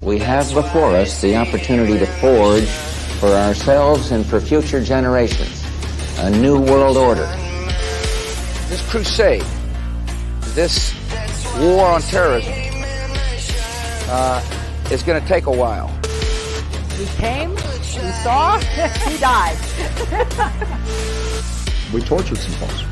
We have before us the opportunity to forge for ourselves and for future generations a new world order. This crusade, this war on terrorism, is going to take a while. We came, we saw, we died. We tortured some folks.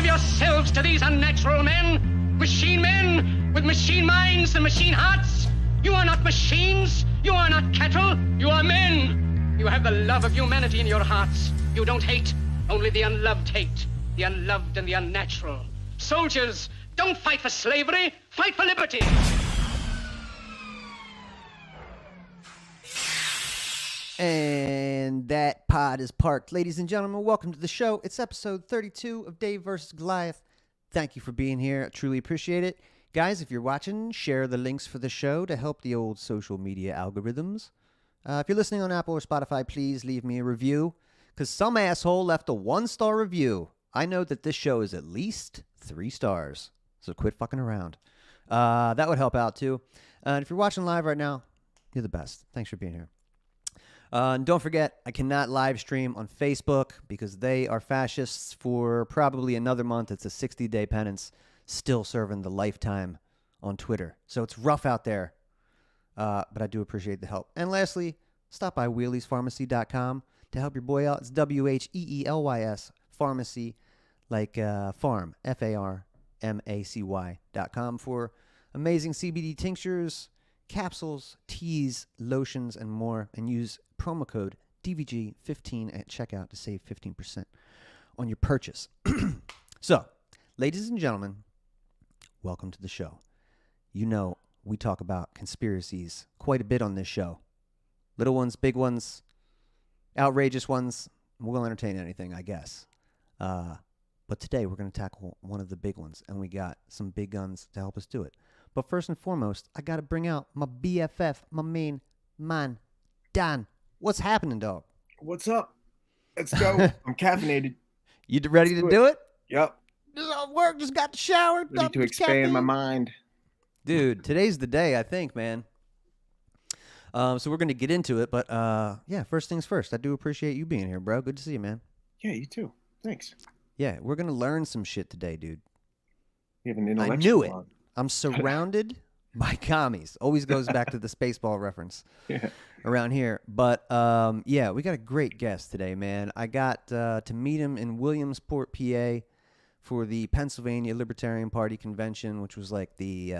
Yourselves to these unnatural men with machine minds and machine hearts. You are not machines, you are not cattle, you are men. You have the love of humanity in your hearts. You don't hate, only the unloved hate, the unloved and the unnatural. Soldiers, don't fight for slavery, fight for liberty. And that pod is parked. Ladies and gentlemen, welcome to the show. It's episode 32 of Dave vs. Goliath. Thank you for being here. I truly appreciate it. Guys, if you're watching, share the links for the show to help the old social media algorithms. If you're listening on Apple or Spotify, please leave me a review, because some asshole left a 1-star review. I know that this show is at least 3 stars, so quit fucking around. That would help out, too. And if you're watching live right now, you're the best. Thanks for being here. And don't forget, I cannot live stream on Facebook because they are fascists for probably another month. It's a 60-day penance, still serving the lifetime on Twitter. So it's rough out there, but I do appreciate the help. And lastly, stop by wheeliespharmacy.com to help your boy out. It's WHEELYS pharmacy, like farm, FARMACY.com for amazing CBD tinctures, capsules, teas, lotions, and more. And use promo code DVG15 at checkout to save 15% on your purchase. So, ladies and gentlemen, welcome to the show. You know, we talk about conspiracies quite a bit on this show. Little ones, big ones, outrageous ones. We'll entertain anything, I guess. But today we're going to tackle one of the big ones, and we got some big guns to help us do it. But first and foremost, I got to bring out my BFF, my main man, Dan. What's happening, dog? What's up? Let's go. I'm caffeinated. You ready to do it? Yep. Just off work, just got the shower. Ready to expand my mind. Dude, today's the day, I think, man. So we're going to get into it, but yeah, first things first. I do appreciate you being here, bro. Good to see you, man. Yeah, you too. Thanks. Yeah, we're going to learn some shit today, dude. You have an intellectual I knew it. on. I'm surrounded by commies. Always goes back to the Spaceball reference around here. But, yeah, we got a great guest today, man. I got to meet him in Williamsport, PA for the Pennsylvania Libertarian Party Convention, which was like the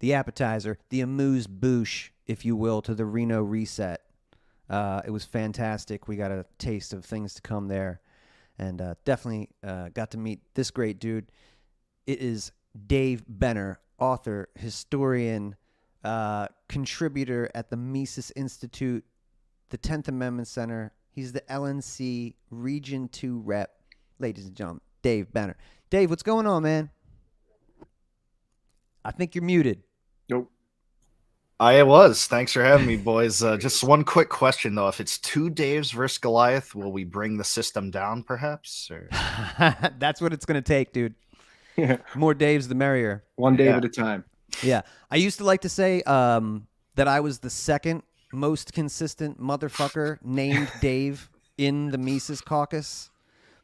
appetizer, the amuse-bouche, if you will, to the Reno Reset. It was fantastic. We got a taste of things to come there. And definitely got to meet this great dude. It is Dave Benner, author, historian, contributor at the Mises Institute, the 10th Amendment Center. He's the LNC Region 2 rep. Ladies and gentlemen, Dave Benner. Dave, what's going on, man? I think you're muted. Nope. I was. Thanks for having me, boys. Just one quick question, though. If it's 2 Daves versus Goliath, will we bring the system down, perhaps? Or... That's what it's going to take, dude. Yeah. More Daves, the merrier. One day at a time. Yeah. I used to like to say that I was the second most consistent motherfucker named Dave in the Mises caucus.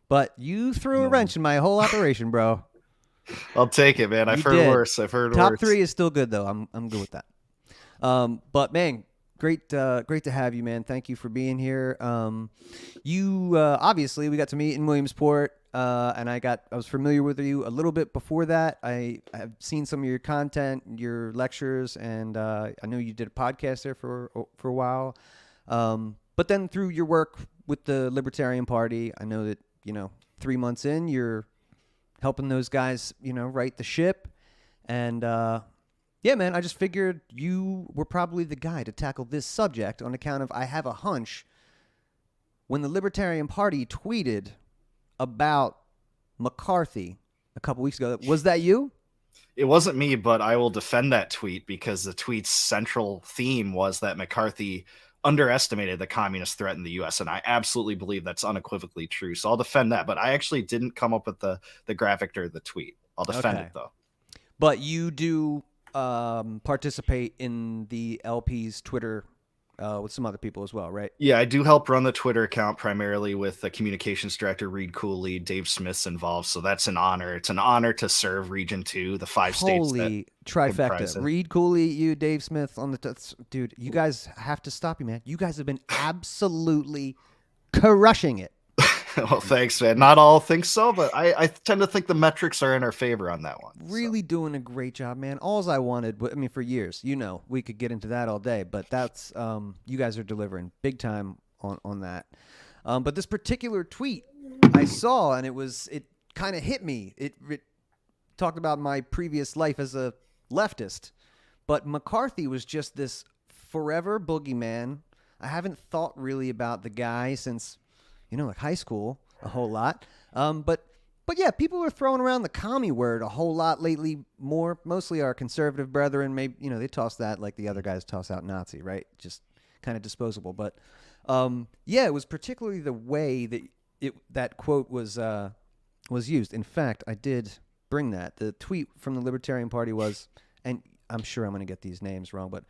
But you threw a wrench in my whole operation, bro. I'll take it, man. I've heard worse. I've heard Top worse. 3 is still good, though. I'm good with that. But man, great to have you, man. Thank you for being here. You obviously we got to meet in Williamsport, and I was familiar with you a little bit before that. I have seen some of your content, your lectures, and I know you did a podcast there for a while. But then through your work with the Libertarian Party, I know that 3 months in, you're helping those guys, right the ship, and yeah, man, I just figured you were probably the guy to tackle this subject on account of I have a hunch when the Libertarian Party tweeted about McCarthy a couple weeks ago. Was that you? It wasn't me, but I will defend that tweet because the tweet's central theme was that McCarthy underestimated the communist threat in the U.S., and I absolutely believe that's unequivocally true. So I'll defend that, but I actually didn't come up with the graphic or the tweet. I'll defend it, though. But you do participate in the LP's Twitter with some other people as well, right? Yeah, I do help run the Twitter account primarily with the communications director, Reed Cooley. Dave Smith's involved, so that's an honor. It's an honor to serve Region 2, the 5 states. Holy trifecta. Reed Cooley, you, Dave Smith on the... Dude, you guys have to stop you, man. You guys have been absolutely crushing it. Well, thanks, man. Not all think so, but I tend to think the metrics are in our favor on that one. Really doing a great job, man. Alls I wanted, I mean, for years, we could get into that all day, but that's, you guys are delivering big time on that. But this particular tweet I saw, and it kind of hit me. It talked about my previous life as a leftist, but McCarthy was just this forever boogeyman. I haven't thought really about the guy since, like high school a whole lot. But yeah, people are throwing around the commie word a whole lot lately. Mostly our conservative brethren, maybe, they toss that like the other guys toss out Nazi, right? Just kind of disposable. But yeah, it was particularly the way that that quote was used. In fact, I did bring that. The tweet from the Libertarian Party was, and I'm sure I'm going to get these names wrong, but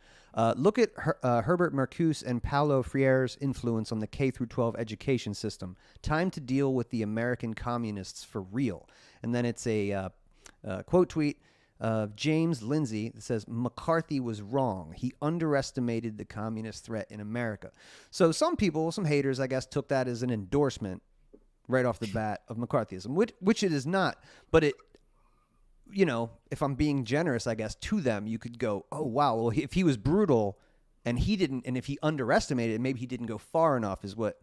look at Herbert Marcuse and Paulo Freire's influence on the K-12 education system. Time to deal with the American communists for real. And then it's a quote tweet of James Lindsay that says, McCarthy was wrong. He underestimated the communist threat in America. So some people, some haters, I guess, took that as an endorsement right off the bat of McCarthyism, which it is not. But it, if I'm being generous, I guess, to them, you could go, oh, wow, well, if he was brutal and he didn't, and if he underestimated it, maybe he didn't go far enough is what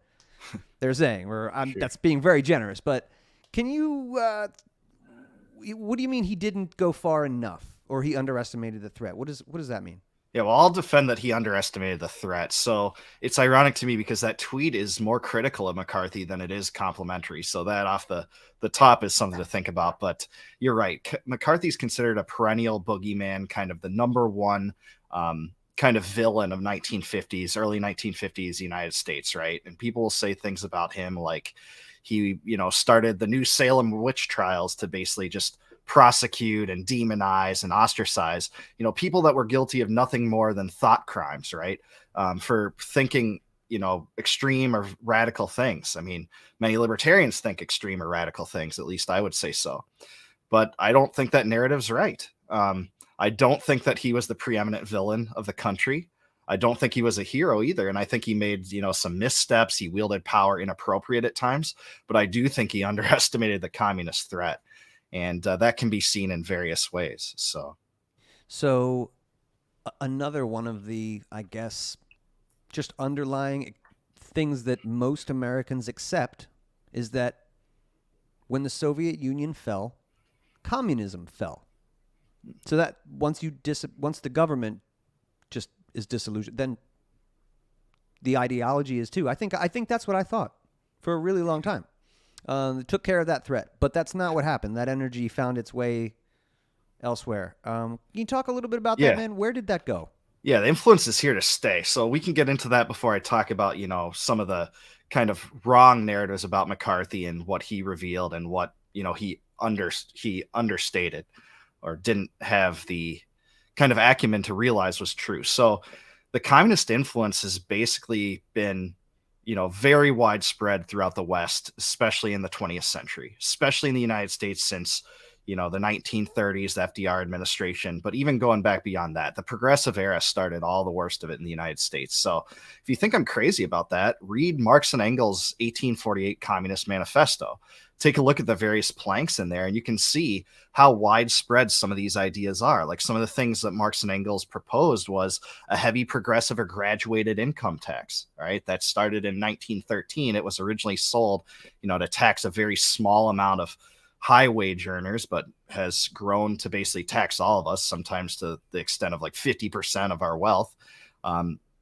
they're saying. Sure. That's being very generous. But can you, what do you mean he didn't go far enough or he underestimated the threat? What does that mean? Yeah, well, I'll defend that he underestimated the threat. So it's ironic to me because that tweet is more critical of McCarthy than it is complimentary. So that off the top is something to think about. But you're right. McCarthy's considered a perennial boogeyman, kind of the number one kind of villain of early 1950s United States, right? And people will say things about him like he, started the new Salem witch trials to basically just prosecute and demonize and ostracize, people that were guilty of nothing more than thought crimes, right? For thinking, extreme or radical things. I mean, many libertarians think extreme or radical things, at least I would say so. But I don't think that narrative's right. I don't think that he was the preeminent villain of the country. I don't think he was a hero either. And I think he made, some missteps. He wielded power inappropriate at times, but I do think he underestimated the communist threat. And that can be seen in various ways. So another one of the, I guess, just underlying things that most Americans accept is that when the Soviet Union fell, communism fell. So that once the government just is disillusioned, then the ideology is too. I think that's what I thought for a really long time. They took care of that threat, but that's not what happened. That energy found its way elsewhere. Can you talk a little bit about that, man? Where did that go? Yeah, the influence is here to stay. So we can get into that before I talk about, some of the kind of wrong narratives about McCarthy and what he revealed and what, he understated or didn't have the kind of acumen to realize was true. So the communist influence has basically been very widespread throughout the West, especially in the 20th century, especially in the United States since, the 1930s, the FDR administration, but even going back beyond that, the progressive era started all the worst of it in the United States. So if you think I'm crazy about that, read Marx and Engels' 1848 Communist Manifesto. Take a look at the various planks in there, and you can see how widespread some of these ideas are. Like some of the things that Marx and Engels proposed was a heavy progressive or graduated income tax, right? That started in 1913. It was originally sold, to tax a very small amount of high wage earners, but has grown to basically tax all of us, sometimes to the extent of like 50% of our wealth.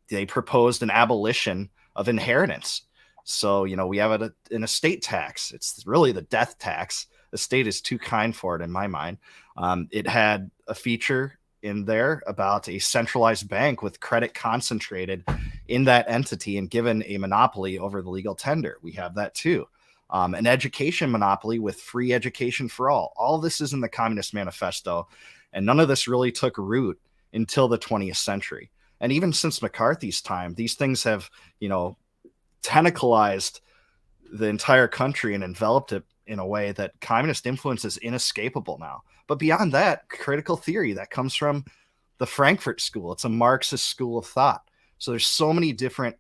They proposed an abolition of inheritance. So, we have an estate tax. It's really the death tax. The state is too kind for it in my mind. It had a feature in there about a centralized bank with credit concentrated in that entity and given a monopoly over the legal tender. We have that too. An education monopoly with free education for all. All this is in the Communist Manifesto, and none of this really took root until the 20th century. And even since McCarthy's time, these things have, tentaclized the entire country and enveloped it in a way that communist influence is inescapable now. But beyond that, critical theory that comes from the Frankfurt School. It's a Marxist school of thought. So there's so many different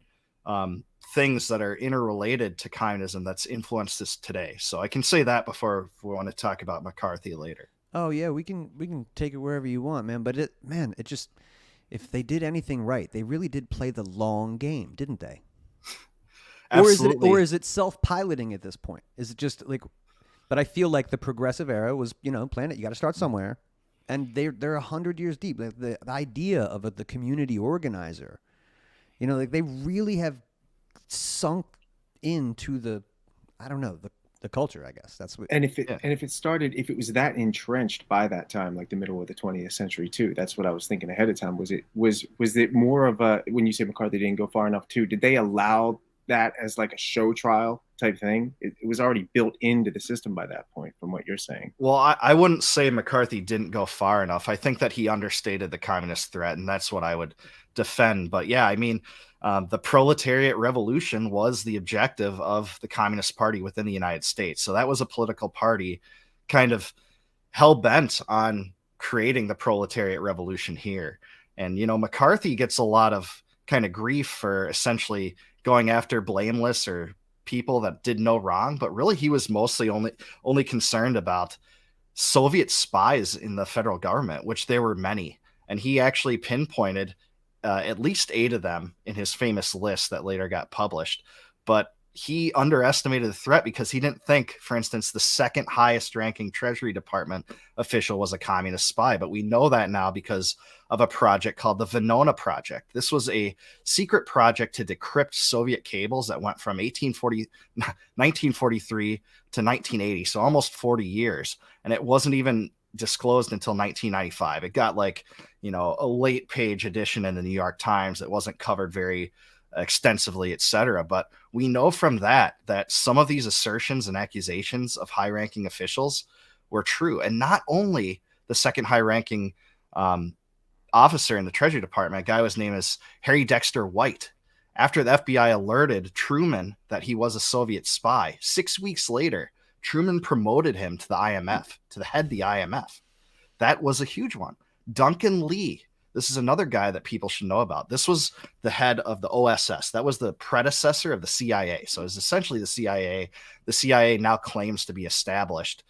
things that are interrelated to communism that's influenced us today. So I can say that before we want to talk about McCarthy later. Oh yeah, we can take it wherever you want, man. But it just, if they did anything right, they really did play the long game, didn't they? Absolutely. Or is it self-piloting at this point? Is it just like? But I feel like the progressive era was, planet. You got to start somewhere, and they're 100 years deep. Like the idea of the community organizer, like they really have sunk into the culture, I guess. That's what. And if it was that entrenched by that time, like the middle of the 20th century too, that's what I was thinking ahead of time. Was it more of a, when you say McCarthy didn't go far enough too, did they allow that as like a show trial type thing? It was already built into the system by that point, from what you're saying. Well, I wouldn't say McCarthy didn't go far enough. I think that he understated the communist threat, and that's what I would defend. But yeah, I mean, the proletariat revolution was the objective of the Communist Party within the United States. So that was a political party kind of hell-bent on creating the proletariat revolution here. And, McCarthy gets a lot of kind of grief for essentially going after blameless or people that did no wrong, but really he was mostly only concerned about Soviet spies in the federal government, which there were many. And he actually pinpointed at least 8 of them in his famous list that later got published. But he underestimated the threat because he didn't think, for instance, the second highest ranking Treasury Department official was a communist spy. But we know that now because of a project called the Venona Project. This was a secret project to decrypt Soviet cables that went from 1943 to 1980, so almost 40 years. And it wasn't even disclosed until 1995. It got a late page edition in the New York Times. It wasn't covered very extensively, etc. But we know from that some of these assertions and accusations of high-ranking officials were true. And not only the second high-ranking officer in the Treasury Department, a guy whose name is Harry Dexter White. After the FBI alerted Truman that he was a Soviet spy, 6 weeks later, Truman promoted him to the IMF, to the head of the IMF. That was a huge one. Duncan Lee, this is another guy that people should know about. This was the head of the OSS. That was the predecessor of the CIA. So it's essentially the CIA. The CIA now claims to be established,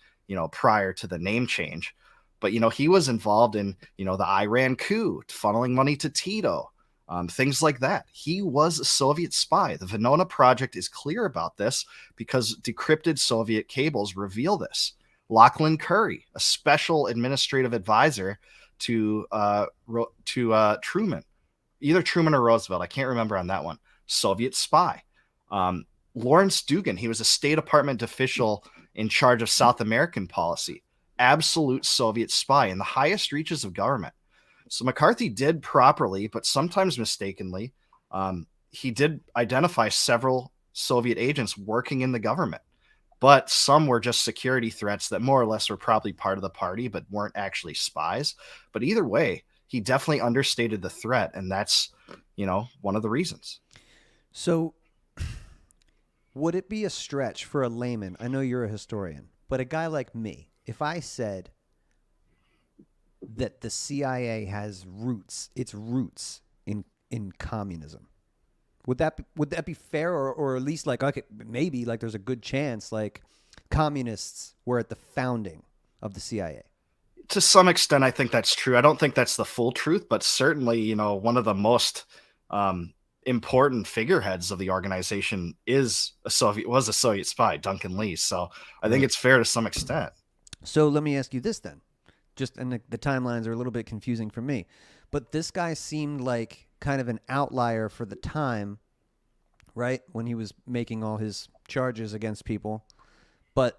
prior to the name change. But, he was involved in, the Iran coup, funneling money to Tito, things like that. He was a Soviet spy. The Venona Project is clear about this because decrypted Soviet cables reveal this. Lachlan Curry, a special administrative advisor to Truman, either Truman or Roosevelt. I can't remember on that one. Soviet spy. Lawrence Dugan, he was a State Department official in charge of South American policy. Absolute Soviet spy in the highest reaches of government. So McCarthy did properly, but sometimes mistakenly, he did identify several Soviet agents working in the government. But some were just security threats that more or less were probably part of the party, but weren't actually spies. But either way, he definitely understated the threat, and that's, one of the reasons. So would it be a stretch for a layman? I know you're a historian, but a guy like me, if I said that the CIA has its roots in communism, would that be fair, or at least okay, maybe there's a good chance communists were at the founding of the CIA? To some extent, I think that's true. I don't think that's the full truth, but certainly, one of the most important figureheads of the organization was a Soviet spy, Duncan Lee. So I think it's fair to some extent. So let me ask you this then. And the timelines are a little bit confusing for me, but this guy seemed like kind of an outlier for the time, right? When he was making all his charges against people. But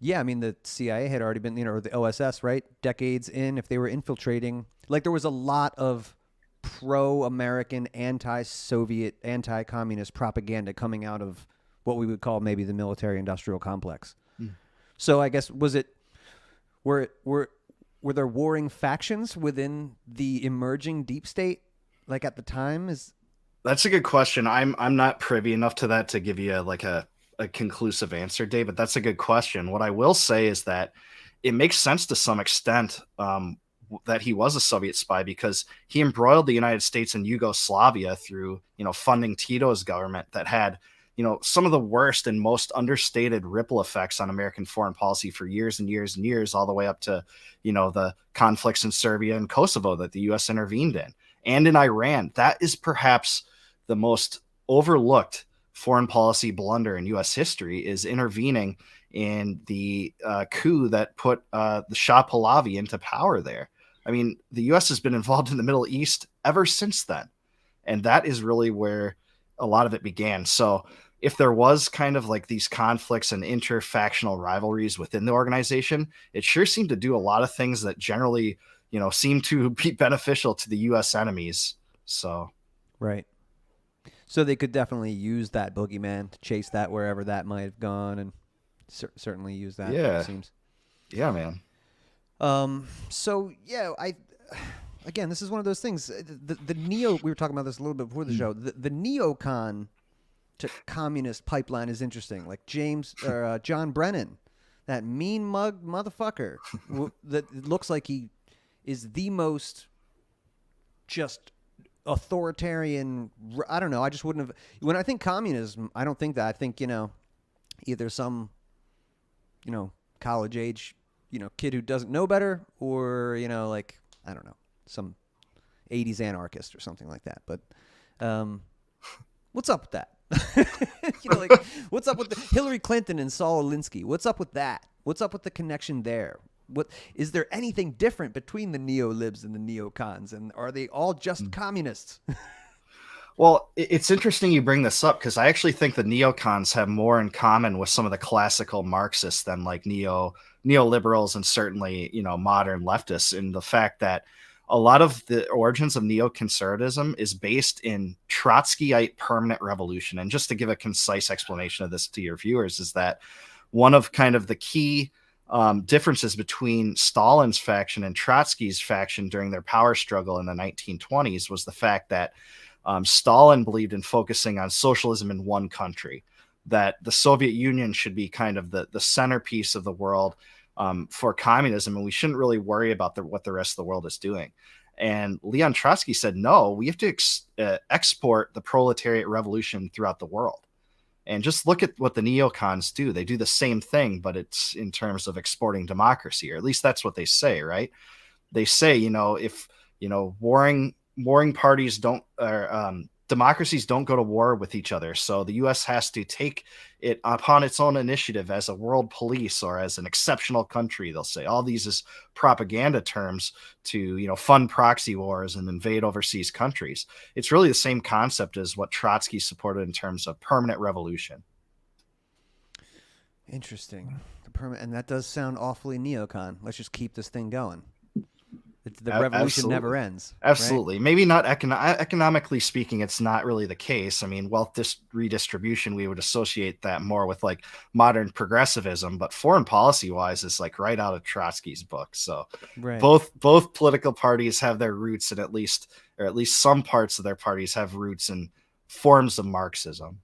yeah, I mean, the CIA had already been, or the OSS, right? Decades in, if they were infiltrating, like there was a lot of pro-American, anti-Soviet, anti-communist propaganda coming out of what we would call maybe the military-industrial complex. So I guess were there warring factions within the emerging deep state, like at the time? That's a good question. I'm not privy enough to that to give you a conclusive answer, Dave, but that's a good question. What I will say is that it makes sense to some extent that he was a Soviet spy, because he embroiled the United States and Yugoslavia through, funding Tito's government that had, some of the worst and most understated ripple effects on American foreign policy for years and years and years, all the way up to, the conflicts in Serbia and Kosovo that the U.S. intervened in, and in Iran. That is perhaps the most overlooked foreign policy blunder in U.S. history, is intervening in the coup that put the Shah Pahlavi into power there. I mean, the U.S. has been involved in the Middle East ever since then, and that is really where a lot of it began. So if there was kind of like these conflicts and interfactional rivalries within the organization, it sure seemed to do a lot of things that generally, seem to be beneficial to the U.S. enemies. So, Right. So they could definitely use that boogeyman to chase that wherever that might have gone, and certainly use that. Yeah. It seems. Yeah, man. So yeah, again, this is one of those things. The neo. We were talking about this a little bit before the show. The neocon to communist pipeline is interesting. Like John Brennan, that mean mug motherfucker that it looks like he is the most just authoritarian. I don't know. I just wouldn't have. When I think communism, I don't think that. I think either some college age kid who doesn't know better, or like I don't know, some 80s anarchist or something like that. But what's up with that? Like what's up with Hillary Clinton and Saul Alinsky? What's up with that? What's up with the connection there? What is there anything different between the neo-libs and the neocons, and are they all just communists? Well, it's interesting you bring this up, because I actually think the neocons have more in common with some of the classical Marxists than like neoliberals and certainly, modern leftists, in the fact that a lot of the origins of neoconservatism is based in Trotskyite permanent revolution. And just to give a concise explanation of this to your viewers, is that one of kind of the key differences between Stalin's faction and Trotsky's faction during their power struggle in the 1920s was the fact that Stalin believed in focusing on socialism in one country, that the Soviet Union should be kind of the centerpiece of the world for communism, and we shouldn't really worry about what the rest of the world is doing. And Leon Trotsky said, no, we have to export the proletariat revolution throughout the world. And just look at what the neocons do. They do the same thing, but it's in terms of exporting democracy, or at least that's what they say, right? They say, if, warring parties don't, democracies don't go to war with each other. So the U.S. has to take it upon its own initiative as a world police, or as an exceptional country. They'll say all these as propaganda terms to, fund proxy wars and invade overseas countries. It's really the same concept as what Trotsky supported in terms of permanent revolution. Interesting. And that does sound awfully neocon. Let's just keep this thing going. The revolution Absolutely. Never ends. Absolutely. Right? Maybe not economically speaking, it's not really the case. I mean, wealth redistribution, we would associate that more with like modern progressivism, but foreign policy wise, it's like right out of Trotsky's book. So right. both political parties have their roots in at least some parts of their parties have roots in forms of Marxism.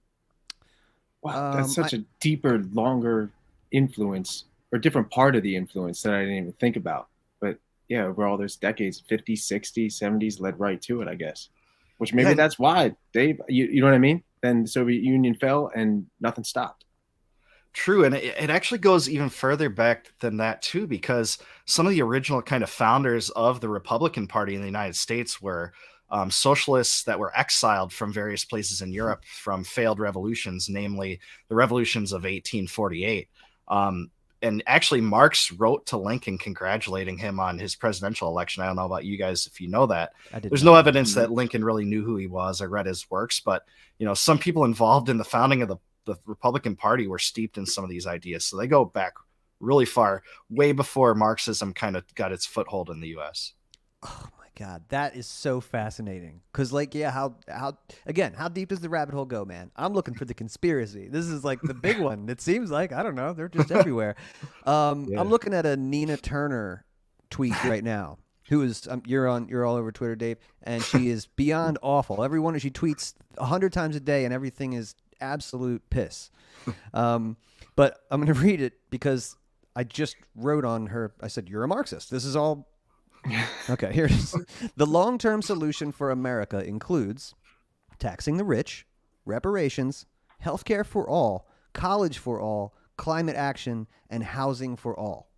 Wow, that's such a deeper, longer influence, or different part of the influence that I didn't even think about. But yeah, over all those decades, 50s, 60s, 70s, led right to it, I guess. Which maybe that's why, Dave, you know what I mean? Then the Soviet Union fell and nothing stopped. True, and it actually goes even further back than that, too, because some of the original kind of founders of the Republican Party in the United States were socialists that were exiled from various places in Europe from failed revolutions, namely the revolutions of 1848. and actually Marx wrote to Lincoln congratulating him on his presidential election. I don't know about you guys if you know that. There's no evidence that Lincoln really knew who he was or read his works, but some people involved in the founding of the Republican Party were steeped in some of these ideas. So they go back really far, way before Marxism kind of got its foothold in the US. Oh my God, that is so fascinating. Because how deep does the rabbit hole go, man? I'm looking for the conspiracy. This is like the big one. It seems like, I don't know, they're just everywhere. I'm looking at a Nina Turner tweet right now, who is you're all over Twitter, Dave, and she is beyond awful. Everyone, she tweets 100 times a day, and everything is absolute piss. But I'm going to read it because I just wrote on her. I said, "You're a Marxist. This is all." Okay, here it is. The long-term solution for America includes taxing the rich, reparations, healthcare for all, college for all, climate action, and housing for all.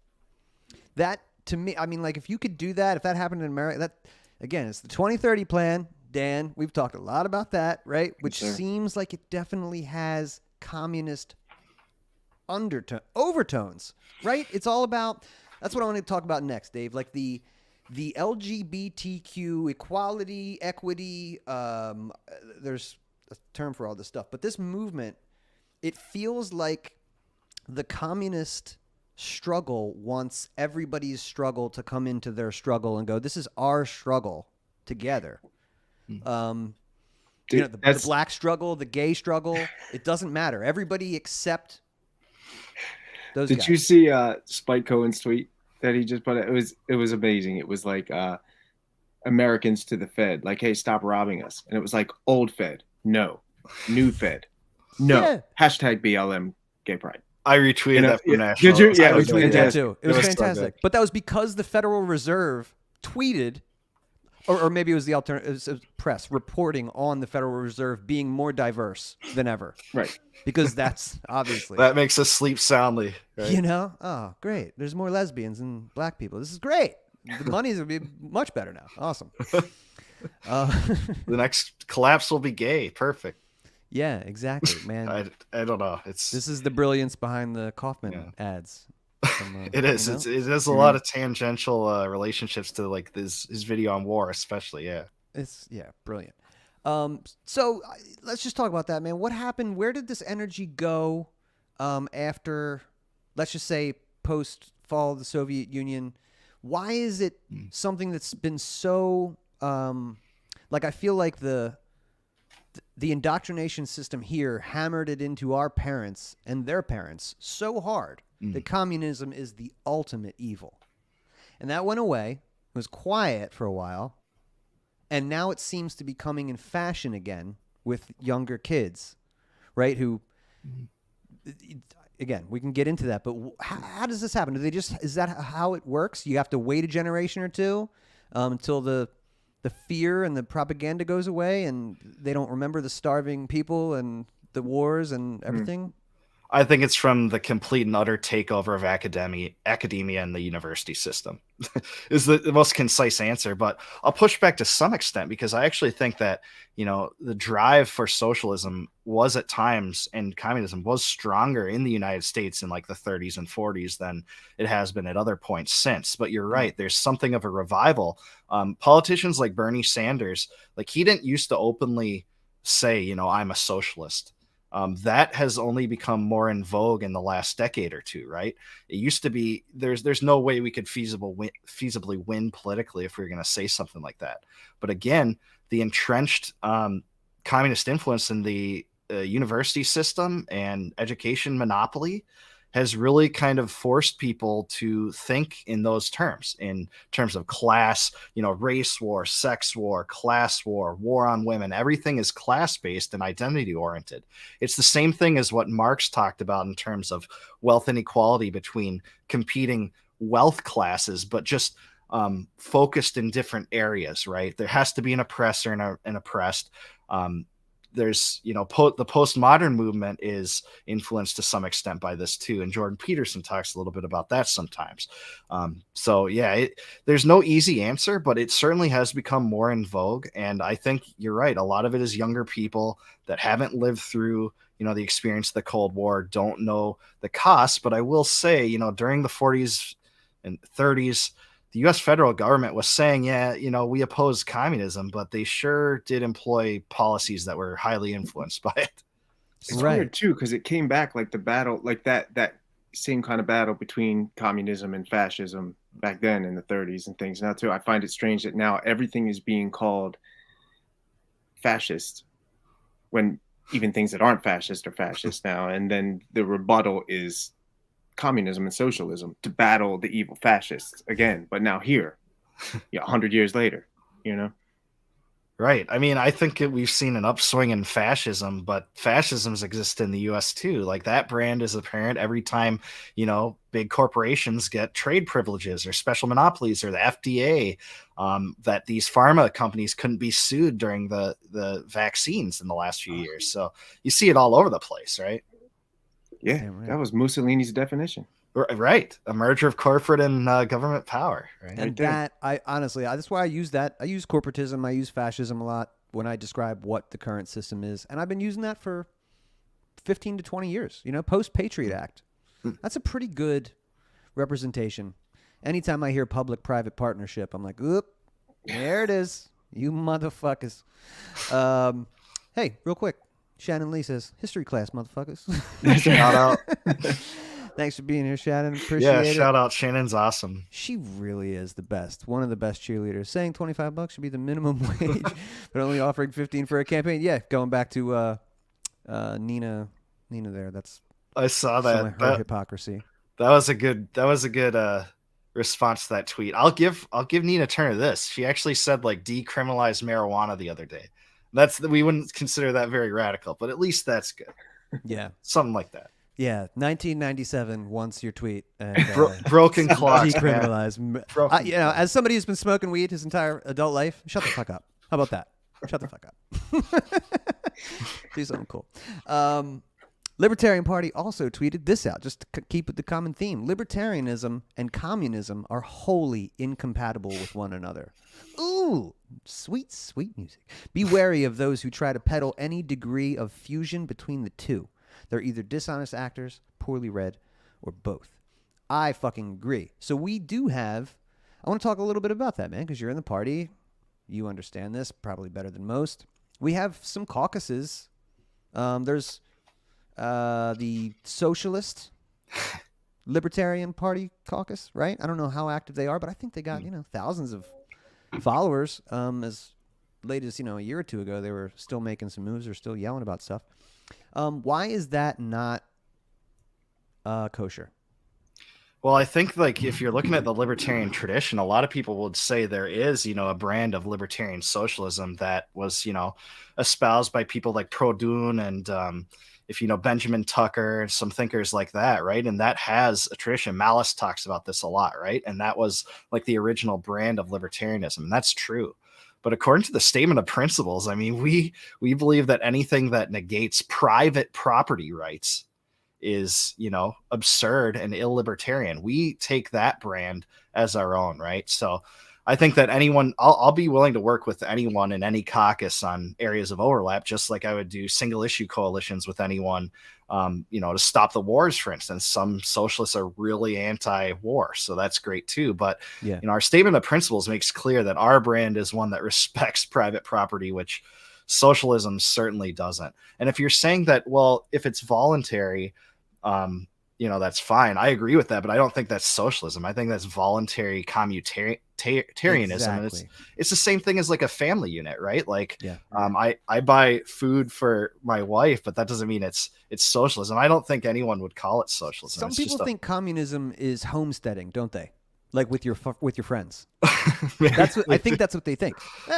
That, to me, I mean, like, if you could do that, if that happened in America, that, again, it's the 2030 plan. Dan, we've talked a lot about that, right? Which seems like it definitely has communist overtones, right? It's all about, that's what I want to talk about next, Dave. Like the LGBTQ equality, equity, there's a term for all this stuff, but this movement, it feels like the communist struggle wants everybody's struggle to come into their struggle and go, this is our struggle together. The black struggle, the gay struggle, it doesn't matter. Everybody except those guys. Did you see Spike Cohen's tweet that he just put? It was amazing. It was like Americans to the Fed, like, hey, stop robbing us. And it was like old Fed, no. New Fed, no. Yeah. Hashtag BLM gay pride. I retweeted that from National. Did you? Yeah, I retweeted that too. It was fantastic. But that was because the Federal Reserve tweeted, or maybe it was the alternative press reporting on the Federal Reserve being more diverse than ever. Right. Because that's obviously. That makes us sleep soundly. Right? Oh, great. There's more lesbians and black people. This is great. The money's going to be much better now. Awesome. The next collapse will be gay. Perfect. Yeah, exactly, man. I don't know. This is the brilliance behind the Kaufman ads. It is. It is a lot of tangential relationships to like his video on war, especially. Yeah. It's brilliant. So let's just talk about that, man. What happened? Where did this energy go after, let's just say, post fall of the Soviet Union? Why is it something that's been so I feel like the indoctrination system here hammered it into our parents and their parents so hard that communism is the ultimate evil. And that went away. It was quiet for a while. And now it seems to be coming in fashion again with younger kids, right? Who, again, we can get into that, but how does this happen? Is that how it works? You have to wait a generation or two until the fear and the propaganda goes away and they don't remember the starving people and the wars and everything? I think it's from the complete and utter takeover of academia and the university system is the most concise answer. But I'll push back to some extent because I actually think that, the drive for socialism was at times and communism was stronger in the United States in like the 30s and 40s than it has been at other points since. But you're right. There's something of a revival. Politicians like Bernie Sanders, like he didn't used to openly say, I'm a socialist. That has only become more in vogue in the last decade or two, right? It used to be there's no way we could feasibly win politically if we were going to say something like that. But again, the entrenched communist influence in the university system and education monopoly has really kind of forced people to think in those terms, in terms of class, race war, sex war, class war, war on women. Everything is class-based and identity-oriented. It's the same thing as what Marx talked about in terms of wealth inequality between competing wealth classes, but just focused in different areas, right? There has to be an oppressor and an oppressed. There's, the postmodern movement is influenced to some extent by this too. And Jordan Peterson talks a little bit about that sometimes. There's no easy answer, but it certainly has become more in vogue. And I think you're right. A lot of it is younger people that haven't lived through, the experience of the Cold War don't know the cost. But I will say, during the 40s and 30s, the U.S. federal government was saying, yeah, we oppose communism, but they sure did employ policies that were highly influenced by it. It's weird too, because it came back like the battle, like that same kind of battle between communism and fascism back then in the 30s and things. Now too, I find it strange that now everything is being called fascist when even things that aren't fascist are fascist now. And then the rebuttal is communism and socialism to battle the evil fascists again. But now here, 100 years later, Right. I mean, I think we've seen an upswing in fascism, but fascisms exist in the U.S. too. Like that brand is apparent every time, big corporations get trade privileges or special monopolies or the FDA, that these pharma companies couldn't be sued during the vaccines in the last few years. So you see it all over the place, right? Yeah, that was Mussolini's definition. Right. A merger of corporate and government power. Right. And that, I honestly, that's why I use that. I use corporatism. I use fascism a lot when I describe what the current system is. And I've been using that for 15 to 20 years, post-Patriot Act. That's a pretty good representation. Anytime I hear public-private partnership, I'm like, oop, there it is. You motherfuckers. Hey, real quick. Shannon Lee says, history class, motherfuckers. Shout out. Thanks for being here, Shannon. Appreciate it. Yeah, shout out. Shannon's awesome. She really is the best. One of the best cheerleaders. Saying $25 should be the minimum wage, but only offering 15 for a campaign. Yeah, going back to Nina there. I saw that. Her hypocrisy. That was a good response to that tweet. I'll give Nina Turner this. She actually said decriminalize marijuana the other day. We wouldn't consider that very radical, but at least that's good. Yeah. Something like that. Yeah, 1997. Once your tweet and broken clocks. Decriminalize. As somebody who's been smoking weed his entire adult life, shut the fuck up. How about that? Shut the fuck up. Do something cool. Libertarian Party also tweeted this out, just to keep with the common theme. Libertarianism and communism are wholly incompatible with one another. Ooh, sweet, sweet music. Be wary of those who try to peddle any degree of fusion between the two. They're either dishonest actors, poorly read, or both. I fucking agree. So we do have, I want to talk a little bit about that, man, because you're in the party. You understand this probably better than most. We have some caucuses. There's the Socialist Libertarian Party caucus, right? I don't know how active they are, but I think they got, thousands of followers. As late as, a year or two ago, they were still making some moves or still yelling about stuff. Why is that not kosher? Well, I think if you're looking at the libertarian tradition, a lot of people would say there is, a brand of libertarian socialism that was, espoused by people like Proudhon and Benjamin Tucker and some thinkers like that, right? And that has a tradition. Malice talks about this a lot, right? And that was the original brand of libertarianism, and that's true. But according to the statement of principles, I mean, we believe that anything that negates private property rights is, absurd and illibertarian. We take that brand as our own, right? So I think that I'll be willing to work with anyone in any caucus on areas of overlap, just like I would do single issue coalitions with anyone, to stop the wars, for instance. Some socialists are really anti-war, so that's great too. But our statement of principles makes clear that our brand is one that respects private property, which socialism certainly doesn't. And if you're saying that, well, if it's voluntary, that's fine. I agree with that, but I don't think that's socialism. I think that's voluntary commutarianism. Exactly. And it's the same thing as a family unit, right? I buy food for my wife, but that doesn't mean it's socialism. I don't think anyone would call it socialism. Some people think communism is homesteading, don't they? With your friends. I think that's what they think.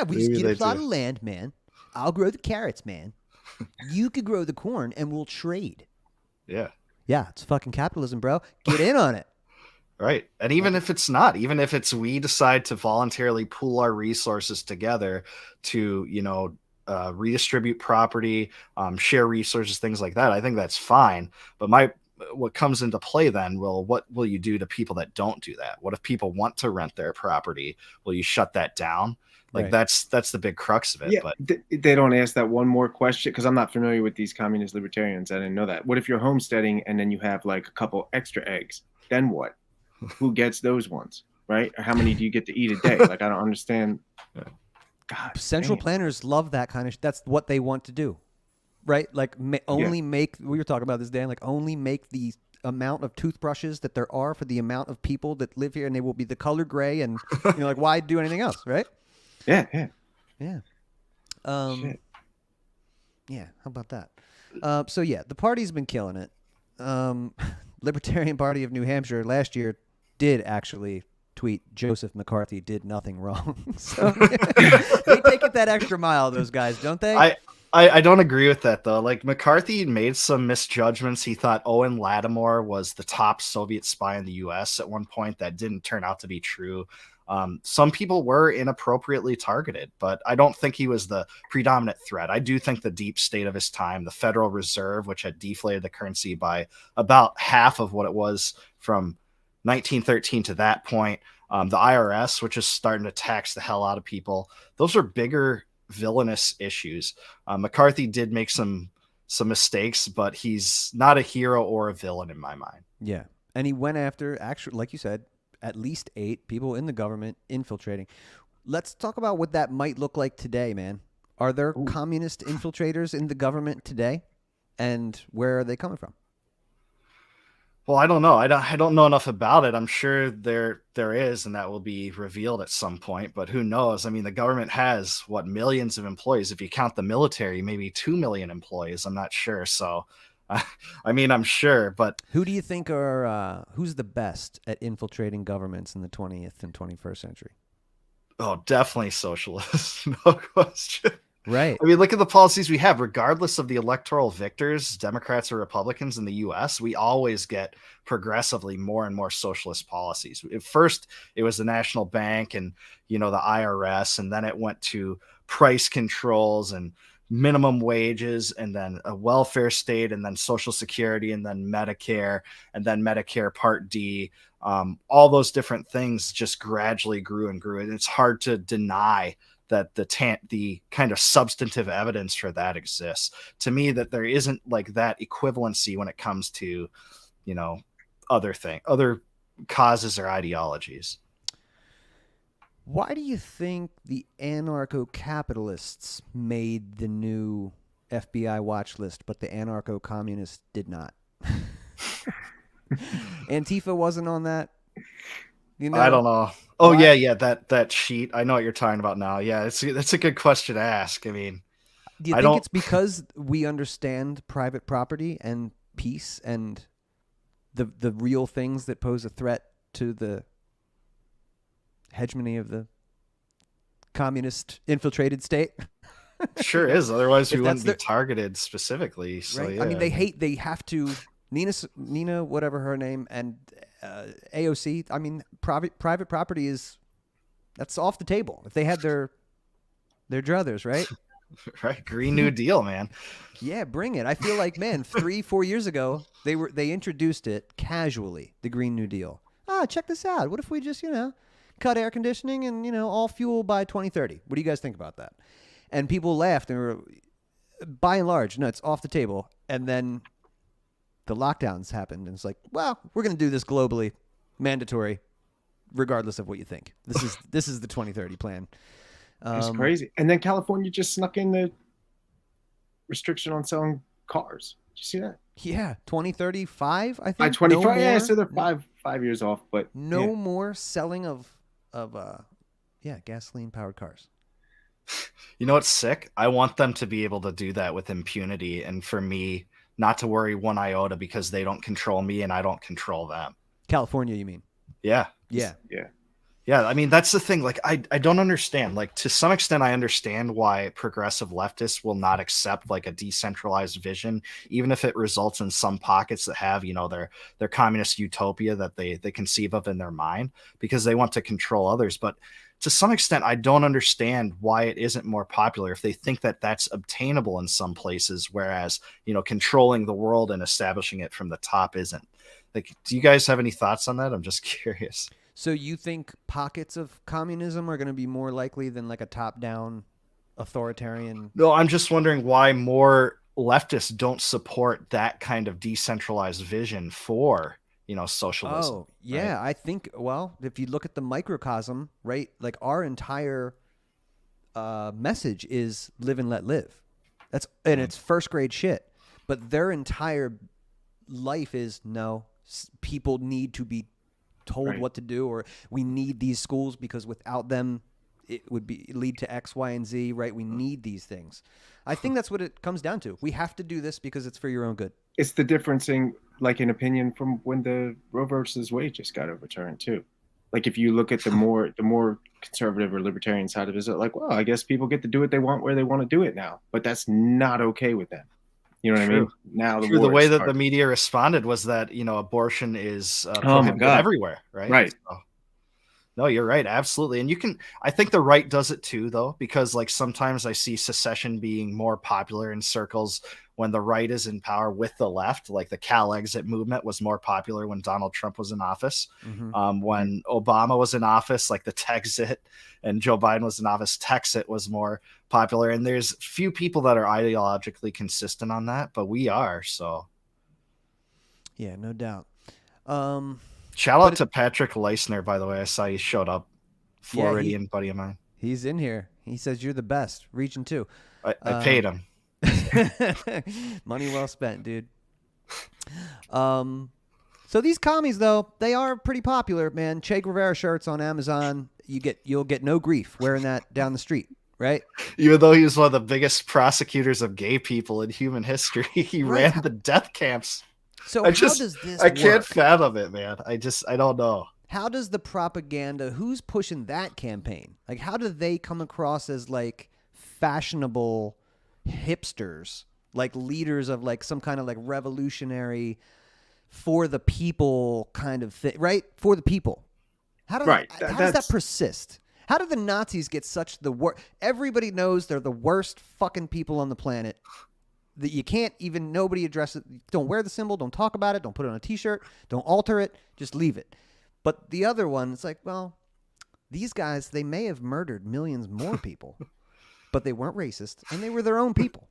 We just get a plot of land, man. I'll grow the carrots, man. You could grow the corn, and we'll trade. Yeah. Yeah, it's fucking capitalism, bro. Get in on it. Right. And even if it's not, even if we decide to voluntarily pool our resources together to, redistribute property, share resources, things like that, I think that's fine. But what comes into play then, what will you do to people that don't do that? What if people want to rent their property? Will you shut that down? Like Right. that's the big crux of it. Yeah, But they don't ask that one more question, because I'm not familiar with these communist libertarians. I didn't know that. What if you're homesteading and then you have like a couple extra eggs? Then what? Who gets those ones, right? Or how many do you get to eat a day? Like, I don't understand. God, Central damn. planners love that kind of. That's what they want to do, right? Like only make. We were talking about this, Dan. Like only make the amount of toothbrushes that there are for the amount of people that live here, and they will be the color gray. And like, why do anything else, right? Yeah. Yeah. Shit. Yeah. How about that? So yeah, the party's been killing it. Libertarian Party of New Hampshire last year did actually tweet Joseph McCarthy did nothing wrong. So they take it that extra mile, those guys, don't they? I don't agree with that though. Like McCarthy made some misjudgments. He thought Owen Lattimore was the top Soviet spy in the U.S. at one point. That didn't turn out to be true. Some people were inappropriately targeted, but I don't think he was the predominant threat. I do think the deep state of his time, the Federal Reserve, which had deflated the currency by about half of what it was from 1913 to that point, the IRS, which is starting to tax the hell out of people, those are bigger villainous issues. McCarthy did make some mistakes, but he's not a hero or a villain in my mind. Yeah. And he went after, actually, like you said, at least 8 people in the government infiltrating. Let's talk about what that might look like today, man. Are there communist infiltrators in the government today? And where are they coming from? Well, I don't know. I don't know enough about it. I'm sure there is, and that will be revealed at some point, but who knows? I mean, the government has millions of employees. If you count the military, maybe 2 million employees. I'm not sure. So I mean, I'm sure, but who do you think are who's the best at infiltrating governments in the 20th and 21st century? Oh, definitely socialists. No question. Right. I mean, look at the policies we have, regardless of the electoral victors, Democrats or Republicans in the US, we always get progressively more and more socialist policies. At first, it was the National Bank and, the IRS, and then it went to price controls and minimum wages, and then a welfare state, and then Social Security, and then Medicare Part D. All those different things just gradually grew and grew. And it's hard to deny that the kind of substantive evidence for that exists. To me, that there isn't like that equivalency when it comes to, other causes or ideologies. Why do you think the anarcho-capitalists made the new FBI watch list, but the anarcho-communists did not? Antifa wasn't on that? I don't know. Oh, why? Yeah, that sheet. I know what you're talking about now. Yeah, that's a good question to ask. I mean, do you think it's because we understand private property and peace and the real things that pose a threat to the hegemony of the communist infiltrated state? Sure is. Otherwise, we wouldn't be targeted specifically. So, right? Yeah. I mean, they have to. Nina, whatever her name, and AOC. I mean, private property that's off the table. If they had their druthers, right? Right, Green New Deal, man. Yeah, bring it. I feel like, man, 3-4 years ago they introduced it casually, the Green New Deal. Check this out. What if we just cut air conditioning and all fuel by 2030? What do you guys think about that? And people laughed and were, by and large, no, it's off the table. And then the lockdowns happened, and it's like, well, we're going to do this globally, mandatory, regardless of what you think. This is the 2030 plan. It's crazy. And then California just snuck in the restriction on selling cars. Did you see that? Yeah, 2035, I think. By 25, no yeah, so they're five years off, but no more selling of gasoline powered cars. You know what's sick? I want them to be able to do that with impunity, and for me not to worry one iota because they don't control me and I don't control them. California, you mean? Yeah. Yeah. Yeah. Yeah, I mean, that's the thing. Like, I don't understand. Like, to some extent, I understand why progressive leftists will not accept like a decentralized vision, even if it results in some pockets that have, you know, their communist utopia that they conceive of in their mind because they want to control others. But to some extent, I don't understand why it isn't more popular if they think that that's obtainable in some places, whereas, you know, controlling the world and establishing it from the top isn't. Like, do you guys have any thoughts on that? I'm just curious. So you think pockets of communism are going to be more likely than like a top-down authoritarian? No, I'm just wondering why more leftists don't support that kind of decentralized vision for, you know, socialism. Oh, yeah. Right? I think, well, if you look at the microcosm, right, like our entire message is live and let live. And it's first grade shit. But their entire life is no, people need to be told what to do, or we need these schools because without them it would lead to X, Y, and Z, right? We need these things. I think that's what it comes down to. We have to do this because it's for your own good. It's the difference in like an opinion from when the Roe versus Wade just got overturned too. Like if you look at the more conservative or libertarian side of it, is like, well, I guess people get to do what they want where they want to do it now, but that's not okay with them. You know what I mean? Now the way that the media responded was that, you know, abortion is prohibited everywhere, right? Right. So, no, you're right. Absolutely. And I think the right does it too, though, because like sometimes I see secession being more popular in circles when the right is in power with the left. Like the Cal exit movement was more popular when Donald Trump was in office. Mm-hmm. When Obama was in office, like the Texit, and Joe Biden was in office, Texit was more popular. And there's few people that are ideologically consistent on that, but we are. So, yeah, no doubt. Shout out to Patrick Leisner, by the way. I saw he showed up. Floridian buddy of mine. He's in here. He says you're the best. Region 2. I paid him. Money well spent, dude. So these commies, though, they are pretty popular, man. Che Guevara shirts on Amazon. You'll get no grief wearing that down the street, right? Even though he was one of the biggest prosecutors of gay people in human history, he ran the death camps. So how does this I can't work? fathom it, man. I don't know. How does the propaganda, who's pushing that campaign? Like, how do they come across as like fashionable hipsters, like leaders of like some kind of like revolutionary for the people kind of thing, right? For the people. How does that persist? How did the Nazis get such the worst? Everybody knows they're the worst fucking people on the planet. That you can't even, nobody address it. Don't wear the symbol. Don't talk about it. Don't put it on a t-shirt. Don't alter it. Just leave it. But the other one, it's like, well, these guys, they may have murdered millions more people, but they weren't racist, and they were their own people.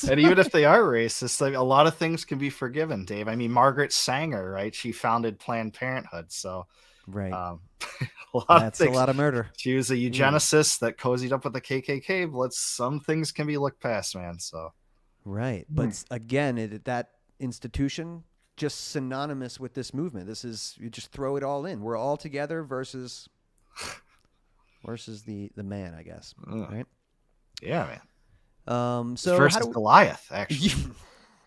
And even if they are racist, like, a lot of things can be forgiven, Dave. I mean, Margaret Sanger, right? She founded Planned Parenthood, so right. That's a lot of murder. She was a eugenicist that cozied up with the KKK, but some things can be looked past, man. So. Right. But again, that institution just synonymous with this movement. This is, you just throw it all in. We're all together versus the man, I guess. Right? Yeah, man. So versus Goliath, actually.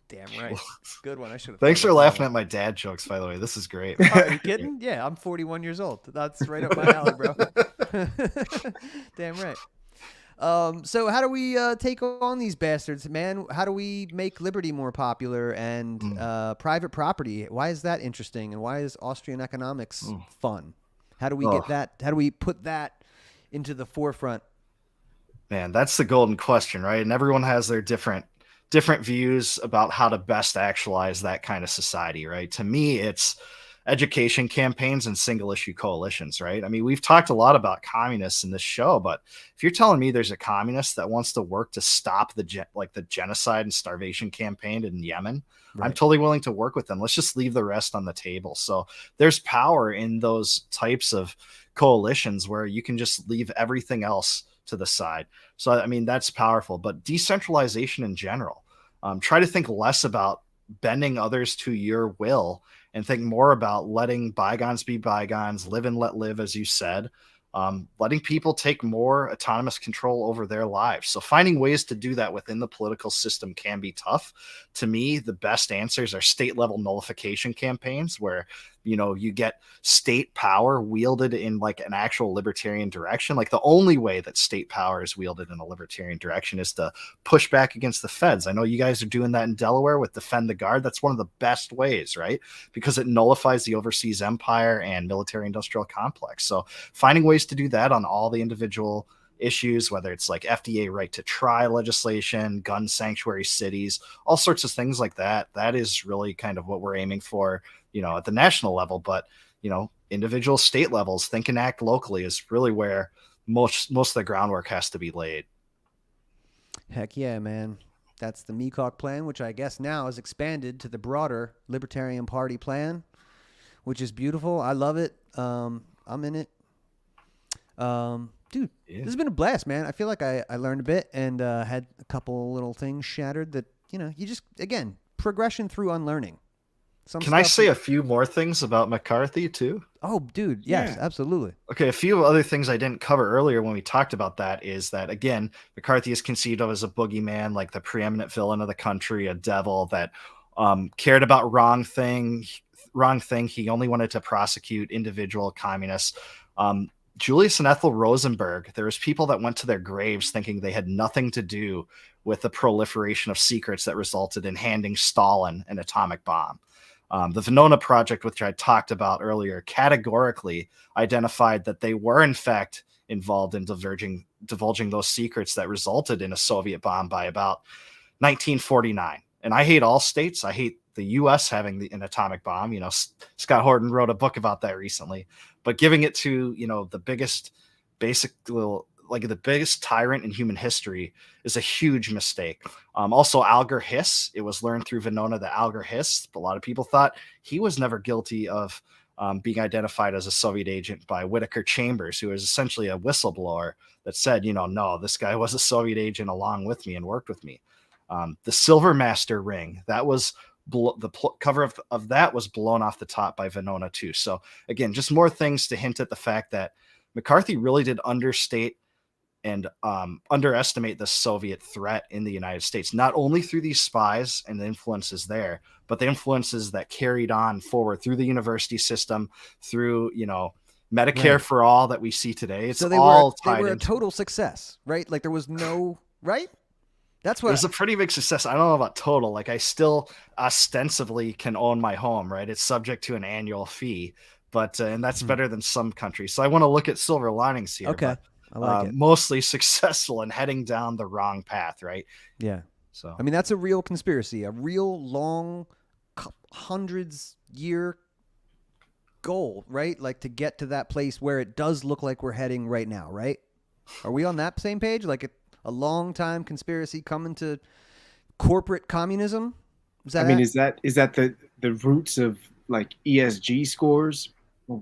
Damn right. Good one. I should have. Thanks for laughing at my dad jokes, by the way. This is great. Are you kidding? Yeah, I'm 41 years old. That's right up my alley, bro. Damn right. So how do we take on these bastards, man? How do we make liberty more popular and private property? Why is that interesting? And why is Austrian economics fun? How do we get that? How do we put that into the forefront? Man, that's the golden question, right? And everyone has their different views about how to best actualize that kind of society, right? To me, it's education campaigns and single issue coalitions, right? I mean, we've talked a lot about communists in this show, but if you're telling me there's a communist that wants to work to stop the genocide and starvation campaign in Yemen, right, I'm totally willing to work with them. Let's just leave the rest on the table. So there's power in those types of coalitions where you can just leave everything else to the side. So, I mean, that's powerful, but decentralization in general, try to think less about bending others to your will and think more about letting bygones be bygones, live and let live, as you said, letting people take more autonomous control over their lives. So finding ways to do that within the political system can be tough. To me, the best answers are state level nullification campaigns where you get state power wielded in like an actual libertarian direction. Like the only way that state power is wielded in a libertarian direction is to push back against the feds. I know you guys are doing that in Delaware with Defend the Guard. That's one of the best ways, right? Because it nullifies the overseas empire and military industrial complex. So finding ways to do that on all the individual issues, whether it's like FDA right to try legislation, gun sanctuary cities, all sorts of things like that. That is really kind of what we're aiming for, at the national level. But, individual state levels, think and act locally is really where most of the groundwork has to be laid. Heck yeah, man. That's the MECOG plan, which I guess now is expanded to the broader Libertarian Party plan, which is beautiful. I love it. I'm in it. Dude, This has been a blast, man. I feel like I learned a bit and had a couple little things shattered that, you just, again, progression through unlearning. Can I say a few more things about McCarthy too? Oh, dude. Yes, absolutely. Okay. A few other things I didn't cover earlier when we talked about that is that, again, McCarthy is conceived of as a boogeyman, like the preeminent villain of the country, a devil that cared about wrong thing. He only wanted to prosecute individual communists. Julius and Ethel Rosenberg, there was people that went to their graves thinking they had nothing to do with the proliferation of secrets that resulted in handing Stalin an atomic bomb. The Venona Project, which I talked about earlier, categorically identified that they were, in fact, involved in divulging those secrets that resulted in a Soviet bomb by about 1949. And I hate all states. I hate the U.S. having an atomic bomb. Scott Horton wrote a book about that recently. But giving it to, the biggest the biggest tyrant in human history is a huge mistake. Also, Alger Hiss, it was learned through Venona that Alger Hiss, a lot of people thought he was never guilty of being identified as a Soviet agent by Whittaker Chambers, who was essentially a whistleblower that said, no, this guy was a Soviet agent along with me and worked with me. The Silver Master ring, that was the cover of that was blown off the top by Venona too. So again, just more things to hint at the fact that McCarthy really did understate and underestimate the Soviet threat in the United States, not only through these spies and the influences there, but the influences that carried on forward through the university system, through, Medicare for all that we see today. It's all tied into. They were a total success, right? Like there was no, right? That's what it was a pretty big success. I don't know about total. Like I still ostensibly can own my home, right? It's subject to an annual fee, but and that's better than some countries. So I want to look at silver linings here. Okay. But, I like it. Mostly successful and heading down the wrong path, right? Yeah. So I mean, that's a real conspiracy, a real long, hundreds year goal, right? Like to get to that place where it does look like we're heading right now, right? Are we on that same page? Like a long time conspiracy coming to corporate communism? Is that is that the roots of like ESG scores?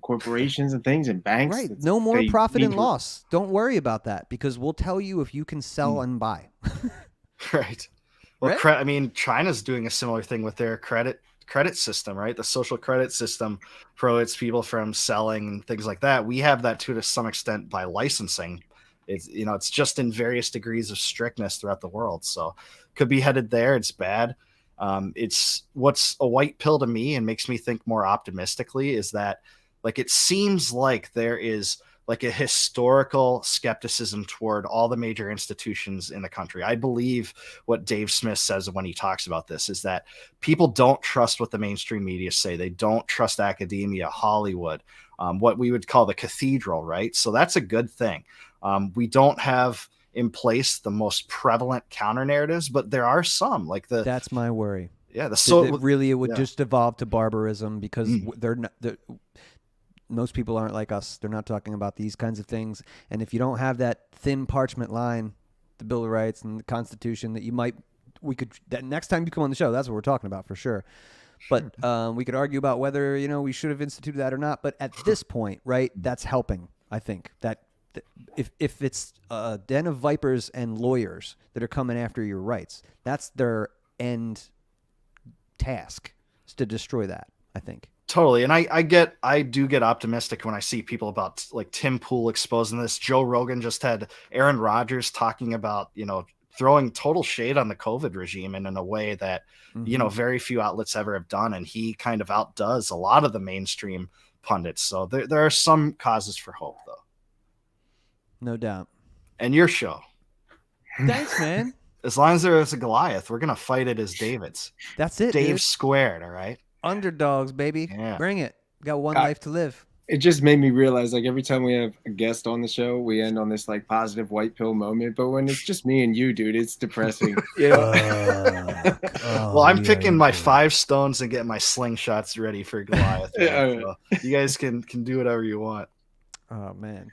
Corporations and things and banks, right? No more profit and loss. Don't worry about that because we'll tell you if you can sell and buy. Right. Well, right? China's doing a similar thing with their credit system, right? The social credit system prohibits people from selling things like that. We have that too to some extent by licensing. It's just in various degrees of strictness throughout the world. So could be headed there. It's bad. It's what's a white pill to me and makes me think more optimistically is that like it seems like there is like a historical skepticism toward all the major institutions in the country. I believe what Dave Smith says when he talks about this is that people don't trust what the mainstream media say. They don't trust academia, Hollywood, what we would call the cathedral, right? So that's a good thing. We don't have in place the most prevalent counter narratives, but there are some like that's my worry. Yeah. It would just evolve to barbarism because they're not, most people aren't like us. They're not talking about these kinds of things. And if you don't have that thin parchment line, the Bill of Rights and the Constitution that next time you come on the show, that's what we're talking about for sure. But we could argue about whether, we should have instituted that or not. But at this point, right, that's helping, I think. That if it's a den of vipers and lawyers that are coming after your rights, that's their end task, is to destroy that, I think. Totally. And I do get optimistic when I see people about like Tim Pool exposing this. Joe Rogan just had Aaron Rodgers talking about, throwing total shade on the COVID regime and in a way that, you know, very few outlets ever have done. And he kind of outdoes a lot of the mainstream pundits. So there are some causes for hope, though. No doubt. And your show. Thanks, man. As long as there is a Goliath, we're going to fight it as David's. That's it, Dave dude. squared, all right? Underdogs, baby. Yeah. Bring it. Got one life to live. It just made me realize, like, every time we have a guest on the show, we end on this like positive white pill moment. But when it's just me and you, dude, it's depressing. You know? Well, I'm picking my 5 stones and getting my slingshots ready for Goliath. So you guys can do whatever you want. Oh, man.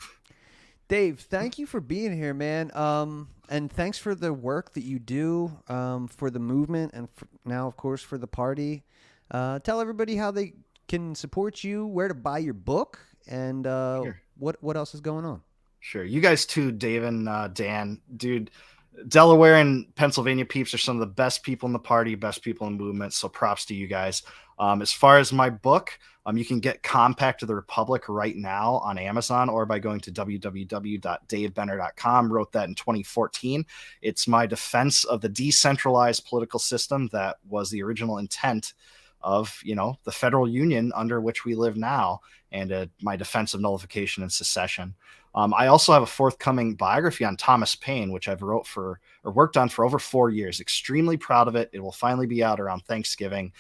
Dave, thank you for being here, man. And thanks for the work that you do for the movement and now, of course, for the party. Tell everybody how they can support you, where to buy your book, and Sure. what else is going on. Sure. You guys too, Dave and Dan. Dude, Delaware and Pennsylvania peeps are some of the best people in the party, best people in the movement, so props to you guys. As far as my book, you can get Compact of the Republic right now on Amazon or by going to www.davebenner.com. Wrote that in 2014. It's my defense of the decentralized political system that was the original intent of, you know, the federal union under which we live now, and my defense of nullification and secession. I also have a forthcoming biography on Thomas Paine, which I've worked on for over 4 years. Extremely proud of it. It will finally be out around Thanksgiving,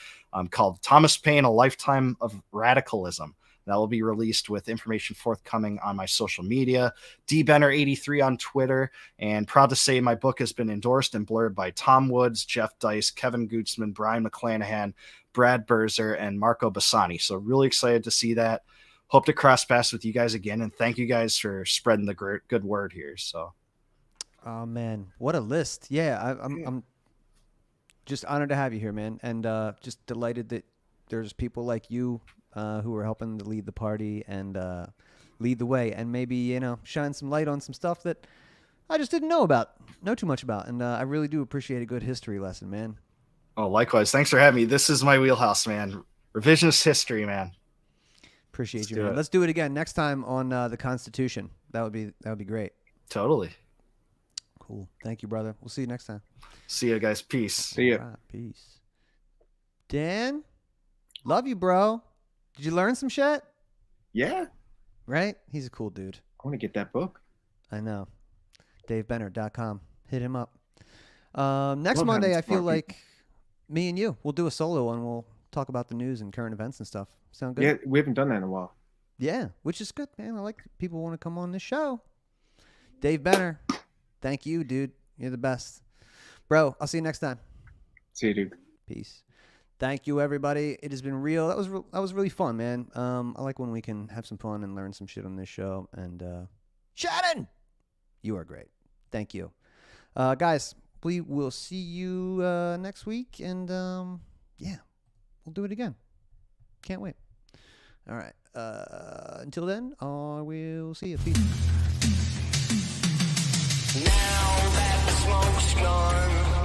called Thomas Paine, A Lifetime of Radicalism. That will be released with information forthcoming on my social media, dbenner83 on Twitter, and proud to say my book has been endorsed and blurred by Tom Woods, Jeff Dice, Kevin Gutzman, Brian McClanahan, Brad Berzer, and Marco Bassani. So really excited to see that. Hope to cross paths with you guys again, and thank you guys for spreading the good word here. So, Oh man, what a list! Yeah, I'm just honored to have you here, man, and just delighted that there's people like you who are helping to lead the party and lead the way, and maybe, you know, shine some light on some stuff that I just didn't know too much about, and I really do appreciate a good history lesson, man. oh, likewise. Thanks for having me. This is my wheelhouse, man. Revisionist history, man. Appreciate you, do man. it. Let's do it again next time on the Constitution. That would be great. Totally. Cool. Thank you, brother. We'll see you next time. See you guys. Peace. See ya. All right, peace. Dan, love you, bro. Did you learn some shit? Yeah, Right? He's a cool dude. I want to get that book. I know. DaveBenner.com. Hit him up. Next Love Monday, having I feel smart like me and you, we'll do a solo and we'll talk about the news and current events and stuff. Sound good? Yeah, we haven't done that in a while. Yeah, which is good, man. I like people want to come on this show. Dave Benner, thank you, dude. You're the best. Bro, I'll see you next time. See you, dude. Peace. Thank you, everybody. It has been real. That was really fun, man. I like when we can have some fun and learn some shit on this show. And Shannon, you are great. Thank you, guys. We will see you next week, and yeah, we'll do it again. Can't wait. All right. Until then, I will see you. Peace. Now that the smoke's gone,